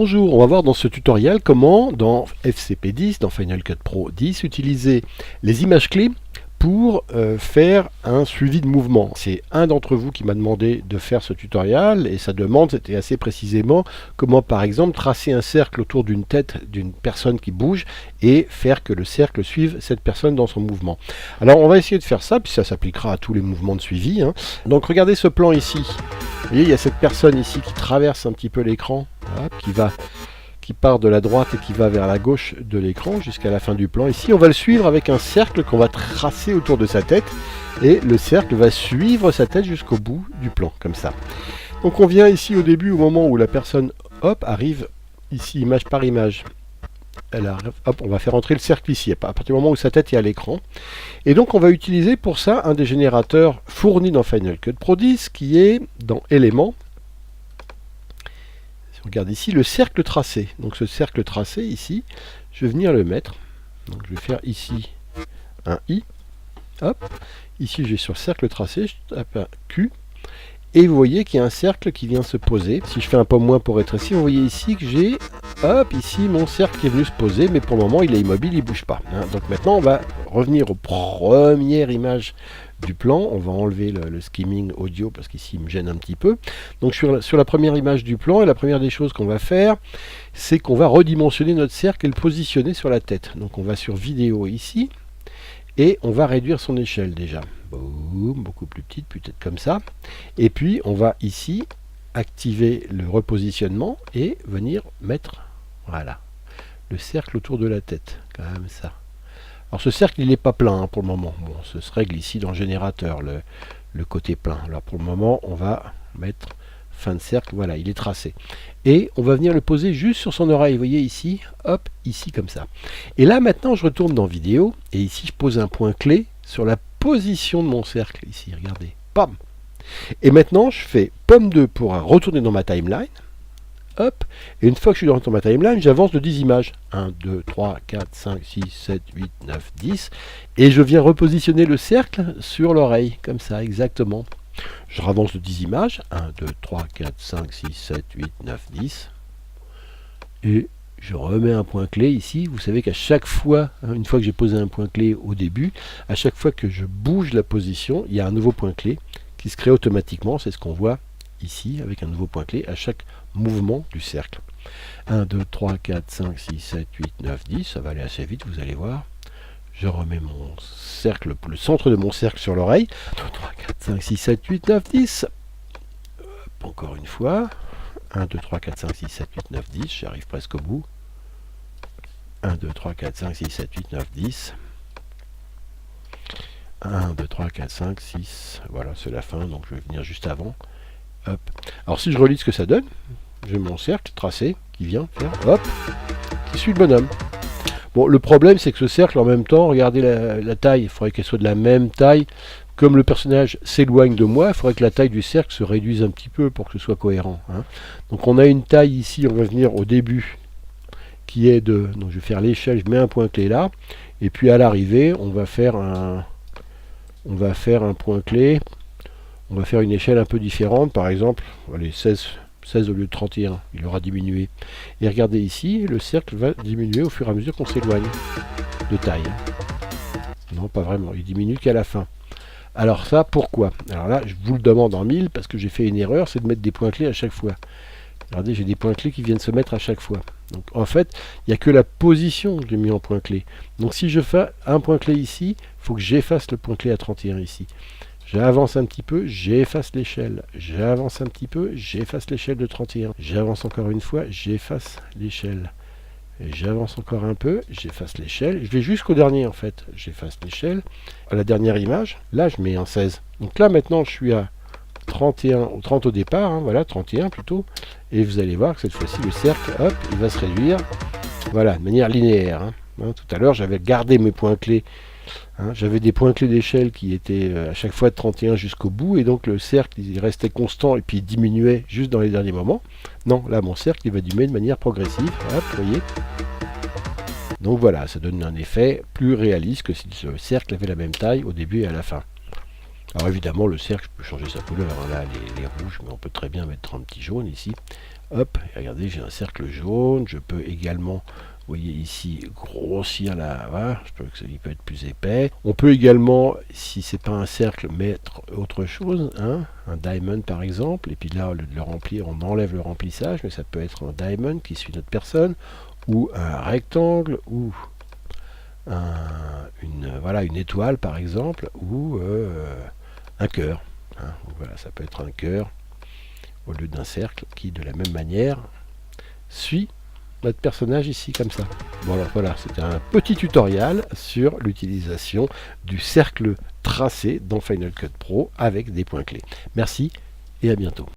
Bonjour, on va voir dans ce tutoriel comment dans FCP10, dans Final Cut Pro 10, utiliser les images clés pour faire un suivi de mouvement. C'est un d'entre vous qui m'a demandé de faire ce tutoriel et sa demande c'était assez précisément comment par exemple tracer un cercle autour d'une tête d'une personne qui bouge et faire que le cercle suive cette personne dans son mouvement. Alors on va essayer de faire ça, puis ça s'appliquera à tous les mouvements de suivi. Donc regardez ce plan ici. Vous voyez, il y a cette personne ici qui traverse un petit peu l'écran, qui part de la droite et qui va vers la gauche de l'écran jusqu'à la fin du plan. Ici, on va le suivre avec un cercle qu'on va tracer autour de sa tête et le cercle va suivre sa tête jusqu'au bout du plan, comme ça. Donc on vient ici au début, au moment où la personne, hop, arrive ici, image par image. Hop, on va faire entrer le cercle ici, à partir du moment où sa tête est à l'écran. Et donc on va utiliser pour ça un des générateurs fournis dans Final Cut Pro 10 qui est dans Éléments. Si on regarde ici, le cercle tracé. Donc ce cercle tracé ici, je vais venir le mettre. Donc je vais faire ici un I. Hop, ici j'ai sur cercle tracé, je tape un Q. Et vous voyez qu'il y a un cercle qui vient se poser. Si je fais un peu moins pour être ici, vous voyez ici que j'ai, hop, ici mon cercle qui est venu se poser, mais pour le moment il est immobile, il ne bouge pas. Donc maintenant on va revenir aux premières images du plan. On va enlever le skimming audio parce qu'ici il me gêne un petit peu. Donc sur la première image du plan, et la première des choses qu'on va faire, c'est qu'on va redimensionner notre cercle et le positionner sur la tête. Donc on va sur vidéo ici. Et on va réduire son échelle déjà. Boum, beaucoup plus petite, peut-être comme ça. Et puis on va ici activer le repositionnement et venir mettre, voilà, le cercle autour de la tête, comme ça. Alors ce cercle il n'est pas plein pour le moment. Bon, ça se règle ici dans le générateur, le côté plein. Alors pour le moment on va mettre fin de cercle, voilà, il est tracé. Et on va venir le poser juste sur son oreille, vous voyez ici, hop, ici comme ça. Et là maintenant je retourne dans vidéo, et ici je pose un point clé sur la position de mon cercle, ici, regardez, pam. Et maintenant je fais pomme 2 pour retourner dans ma timeline, hop, et une fois que je suis dans ma timeline, j'avance de 10 images, 1, 2, 3, 4, 5, 6, 7, 8, 9, 10, et je viens repositionner le cercle sur l'oreille, comme ça, exactement. Je ravance de 10 images, 1, 2, 3, 4, 5, 6, 7, 8, 9, 10. Et je remets un point clé ici. Vous savez qu'à chaque fois, une fois que j'ai posé un point clé au début, à chaque fois que je bouge la position, il y a un nouveau point clé qui se crée automatiquement. C'est ce qu'on voit ici avec un nouveau point clé à chaque mouvement du cercle. 1, 2, 3, 4, 5, 6, 7, 8, 9, 10. Ça va aller assez vite, vous allez voir. Je remets mon cercle, le centre de mon cercle sur l'oreille. 2, 3, 4, 5, 6, 7, 8, 9, 10. Hop, encore une fois. 1, 2, 3, 4, 5, 6, 7, 8, 9, 10. J'arrive presque au bout. 1, 2, 3, 4, 5, 6, 7, 8, 9, 10. 1, 2, 3, 4, 5, 6. Voilà, c'est la fin, donc je vais venir juste avant. Hop. Alors si je relis ce que ça donne, j'ai mon cercle tracé qui vient faire, hop, qui suit le bonhomme. Bon, le problème, c'est que ce cercle, en même temps, regardez la taille, il faudrait qu'elle soit de la même taille. Comme le personnage s'éloigne de moi, il faudrait que la taille du cercle se réduise un petit peu pour que ce soit cohérent. Donc on a une taille ici, on va venir au début, qui est de... Donc je vais faire l'échelle, je mets un point clé là, et puis à l'arrivée, on va faire un point clé, on va faire une échelle un peu différente, par exemple, allez, 16 au lieu de 31, il aura diminué. Et regardez ici, le cercle va diminuer au fur et à mesure qu'on s'éloigne de taille. Non, pas vraiment, il diminue qu'à la fin. Alors ça, pourquoi? Alors là, je vous le demande en 1000 parce que j'ai fait une erreur, c'est de mettre des points clés à chaque fois. Regardez, j'ai des points clés qui viennent se mettre à chaque fois. Donc en fait, il n'y a que la position que j'ai mis en point clé. Donc si je fais un point clé ici, il faut que j'efface le point clé à 31 ici. J'avance un petit peu, j'efface l'échelle. J'avance un petit peu, j'efface l'échelle de 31. J'avance encore une fois, j'efface l'échelle. J'avance encore un peu, j'efface l'échelle. Je vais jusqu'au dernier en fait. J'efface l'échelle. À la dernière image, là je mets un 16. Donc là maintenant je suis à 31, 30 au départ, voilà, 31 plutôt. Et vous allez voir que cette fois-ci le cercle, hop, il va se réduire. Voilà, de manière linéaire. Tout à l'heure j'avais gardé mes points clés. J'avais des points clés d'échelle qui étaient à chaque fois de 31 jusqu'au bout, et donc le cercle il restait constant et puis il diminuait juste dans les derniers moments. Non, là mon cercle il va diminuer de manière progressive, hop, vous voyez. Donc voilà, ça donne un effet plus réaliste que si le cercle avait la même taille au début et à la fin. Alors évidemment le cercle, je peux changer sa couleur, là les rouges, mais on peut très bien mettre un petit jaune ici. Hop, regardez, j'ai un cercle jaune. Je peux également, vous voyez ici, grossir la... Voilà, il peut être plus épais. On peut également, si c'est pas un cercle, mettre autre chose, hein, un diamond par exemple. Et puis là, au lieu de le remplir, on enlève le remplissage, mais ça peut être un diamond qui suit notre personne, ou un rectangle, ou voilà, une étoile par exemple, ou un cœur. Hein. Donc voilà, ça peut être un cœur au lieu d'un cercle qui, de la même manière, suit notre personnage ici comme ça. Bon alors voilà, c'était un petit tutoriel sur l'utilisation du cercle tracé dans Final Cut Pro avec des points clés. Merci et à bientôt.